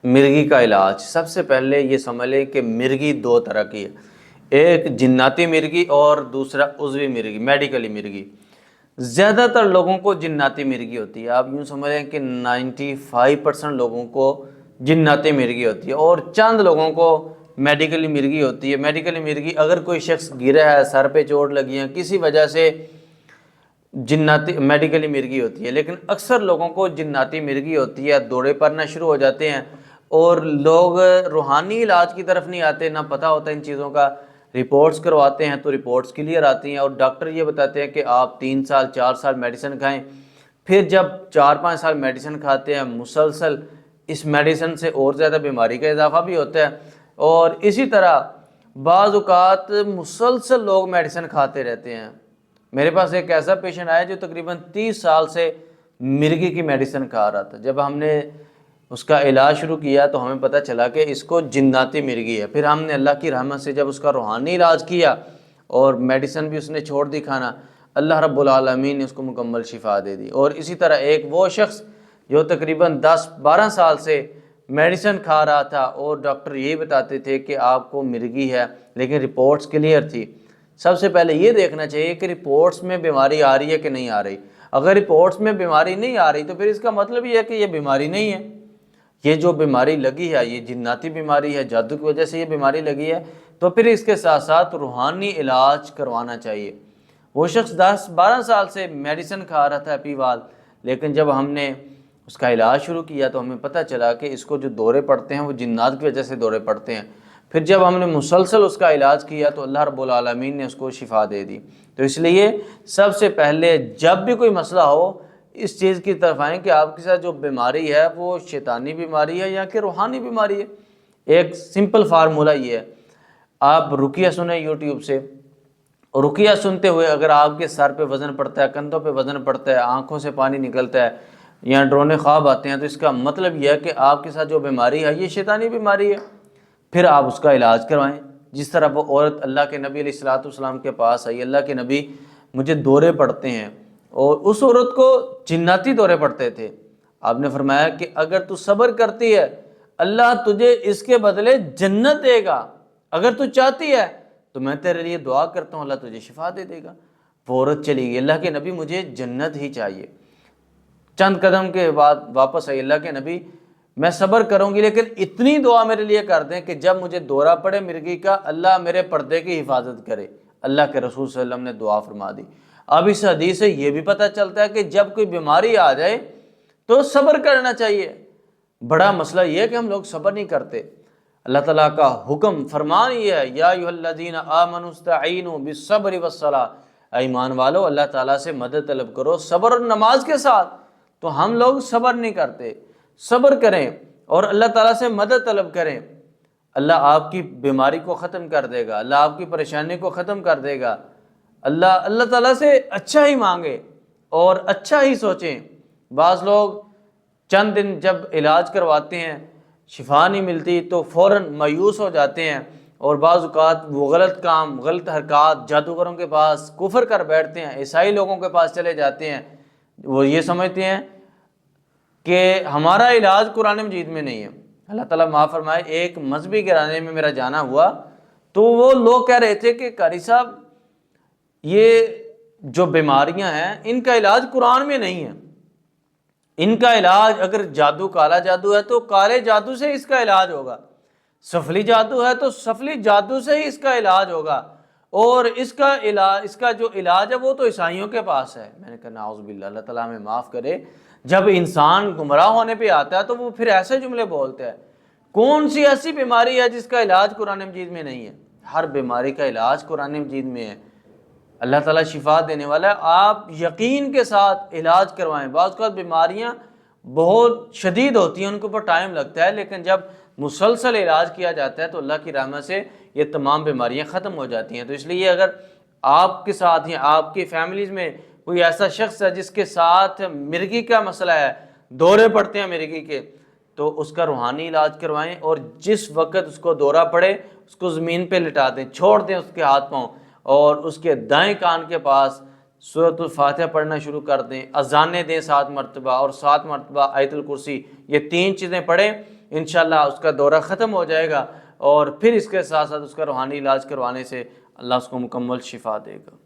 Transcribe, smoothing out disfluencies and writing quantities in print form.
مرگی کا علاج، سب سے پہلے یہ سمجھ لیں کہ مرگی دو طرح کی ہے، ایک جناتی مرگی اور دوسرا عضوی مرگی، میڈیکلی مرگی۔ زیادہ تر لوگوں کو جناتی مرگی ہوتی ہے، آپ یوں سمجھ لیں کہ 95% لوگوں کو جناتی مرگی ہوتی ہے، اور چند لوگوں کو میڈیکلی مرگی ہوتی ہے۔ میڈیکلی مرگی اگر کوئی شخص گرا ہے، سر پہ چوٹ لگی ہے، کسی وجہ سے جناتی میڈیکلی مرگی ہوتی ہے، لیکن اکثر لوگوں کو جناتی مرگی ہوتی ہے، دوڑے پڑنا شروع ہو جاتے ہیں اور لوگ روحانی علاج کی طرف نہیں آتے، نہ پتہ ہوتا ان چیزوں کا، رپورٹس کرواتے ہیں تو رپورٹس کلیئر آتی ہیں اور ڈاکٹر یہ بتاتے ہیں کہ آپ 3 سال 4 سال میڈیسن کھائیں۔ پھر جب 4-5 سال میڈیسن کھاتے ہیں مسلسل، اس میڈیسن سے اور زیادہ بیماری کا اضافہ بھی ہوتا ہے، اور اسی طرح بعض اوقات مسلسل لوگ میڈیسن کھاتے رہتے ہیں۔ میرے پاس ایک ایسا پیشنٹ آیا جو تقریباً 30 سال سے مرگی کی میڈیسن کھا رہا تھا۔ جب ہم نے اس کا علاج شروع کیا تو ہمیں پتہ چلا کہ اس کو جناتی مرگی ہے۔ پھر ہم نے اللہ کی رحمت سے جب اس کا روحانی علاج کیا اور میڈیسن بھی اس نے چھوڑ دی کھانا، اللہ رب العالمین نے اس کو مکمل شفا دے دی۔ اور اسی طرح ایک وہ شخص جو تقریباً 10-12 سال سے میڈیسن کھا رہا تھا اور ڈاکٹر یہی بتاتے تھے کہ آپ کو مرگی ہے، لیکن رپورٹس کلیئر تھی۔ سب سے پہلے یہ دیکھنا چاہیے کہ رپورٹس میں بیماری آ رہی ہے کہ نہیں آ رہی۔ اگر رپورٹس میں بیماری نہیں آ رہی تو پھر اس کا مطلب یہ ہے کہ یہ بیماری نہیں ہے، یہ جو بیماری لگی ہے یہ جناتی بیماری ہے، جادو کی وجہ سے یہ بیماری لگی ہے، تو پھر اس کے ساتھ ساتھ روحانی علاج کروانا چاہیے۔ وہ شخص 10-12 سال سے میڈیسن کھا رہا تھا ہیپی وال، لیکن جب ہم نے اس کا علاج شروع کیا تو ہمیں پتہ چلا کہ اس کو جو دورے پڑتے ہیں وہ جنات کی وجہ سے دورے پڑتے ہیں۔ پھر جب ہم نے مسلسل اس کا علاج کیا تو اللہ رب العالمین نے اس کو شفا دے دی۔ تو اس لیے سب سے پہلے جب بھی کوئی مسئلہ ہو اس چیز کی طرف آئیں کہ آپ کے ساتھ جو بیماری ہے وہ شیطانی بیماری ہے یا کہ روحانی بیماری ہے۔ ایک سمپل فارمولہ یہ ہے، آپ رقیہ سنیں یوٹیوب سے، رقیہ سنتے ہوئے اگر آپ کے سر پہ وزن پڑتا ہے، کندھوں پہ وزن پڑتا ہے، آنکھوں سے پانی نکلتا ہے یا ڈرونے خواب آتے ہیں، تو اس کا مطلب یہ ہے کہ آپ کے ساتھ جو بیماری ہے یہ شیطانی بیماری ہے۔ پھر آپ اس کا علاج کروائیں۔ جس طرح وہ عورت اللہ کے نبی علیہ الصلوۃ والسلام کے پاس آئی، اللہ کے نبی مجھے دورے پڑتے ہیں، اور اس عورت کو جناتی دورے پڑتے تھے۔ آپ نے فرمایا کہ اگر تو صبر کرتی ہے اللہ تجھے اس کے بدلے جنت دے گا، اگر تو چاہتی ہے تو میں تیرے لیے دعا کرتا ہوں اللہ تجھے شفا دے دے گا۔ وہ عورت چلی گئی، اللہ کے نبی مجھے جنت ہی چاہیے۔ چند قدم کے بعد واپس آئی، اللہ کے نبی میں صبر کروں گی لیکن اتنی دعا میرے لیے کر دیں کہ جب مجھے دورہ پڑے مرگی کا اللہ میرے پردے کی حفاظت کرے۔ اللہ کے رسول صلی اللہ علیہ وسلم نے دعا فرما دی۔ اب اس حدیث سے یہ بھی پتہ چلتا ہے کہ جب کوئی بیماری آ جائے تو صبر کرنا چاہیے۔ بڑا مسئلہ یہ ہے کہ ہم لوگ صبر نہیں کرتے۔ اللہ تعالیٰ کا حکم فرمان یہ ہے، یا ایھا الذین آمنوا استعینوا بالصبر والصلاۃ، ایمان والو اللہ تعالیٰ سے مدد طلب کرو صبر اور نماز کے ساتھ۔ تو ہم لوگ صبر نہیں کرتے۔ صبر کریں اور اللہ تعالیٰ سے مدد طلب کریں، اللہ آپ کی بیماری کو ختم کر دے گا، اللہ آپ کی پریشانی کو ختم کر دے گا۔ اللہ تعالیٰ سے اچھا ہی مانگیں اور اچھا ہی سوچیں۔ بعض لوگ چند دن جب علاج کرواتے ہیں شفا نہیں ملتی تو فوراً مایوس ہو جاتے ہیں، اور بعض اوقات وہ غلط کام، غلط حرکات، جادوگروں کے پاس کفر کر بیٹھتے ہیں، عیسائی لوگوں کے پاس چلے جاتے ہیں۔ وہ یہ سمجھتے ہیں کہ ہمارا علاج قرآن مجید میں نہیں ہے۔ اللہ تعالیٰ معاف فرمائے، ایک مذہبی گھرانے میں میرا جانا ہوا تو وہ لوگ کہہ رہے تھے کہ قاری صاحب یہ جو بیماریاں ہیں ان کا علاج قرآن میں نہیں ہے، ان کا علاج اگر جادو کالا جادو ہے تو کالے جادو سے اس کا علاج ہوگا، سفلی جادو ہے تو سفلی جادو سے ہی اس کا علاج ہوگا، اور اس کا جو علاج ہے وہ تو عیسائیوں کے پاس ہے۔ میں نے کہا نعوذ باللہ، اللہ تعالیٰ ہمیں معاف کرے۔ جب انسان گمراہ ہونے پہ آتا ہے تو وہ پھر ایسے جملے بولتا ہے۔ کون سی ایسی بیماری ہے جس کا علاج قرآن مجید میں نہیں ہے؟ ہر بیماری کا علاج قرآن مجید میں ہے۔ اللہ تعالیٰ شفا دینے والا ہے، آپ یقین کے ساتھ علاج کروائیں۔ بعض اوقات بیماریاں بہت شدید ہوتی ہیں، ان کے اوپر ٹائم لگتا ہے، لیکن جب مسلسل علاج کیا جاتا ہے تو اللہ کی رحمت سے یہ تمام بیماریاں ختم ہو جاتی ہیں۔ تو اس لیے اگر آپ کے ساتھ یا آپ کی فیملیز میں کوئی ایسا شخص ہے جس کے ساتھ مرگی کا مسئلہ ہے، دورے پڑتے ہیں مرگی کے، تو اس کا روحانی علاج کروائیں، اور جس وقت اس کو دورہ پڑے اس کو زمین پہ لٹا دیں، چھوڑ دیں اس کے ہاتھ پاؤں، اور اس کے دائیں کان کے پاس سورۃ الفاتحہ پڑھنا شروع کر دیں، اذانیں دیں 7 مرتبہ، اور 7 مرتبہ آیت الکرسی، یہ 3 چیزیں پڑھیں۔ انشاءاللہ اس کا دورہ ختم ہو جائے گا، اور پھر اس کے ساتھ ساتھ اس کا روحانی علاج کروانے سے اللہ اس کو مکمل شفا دے گا۔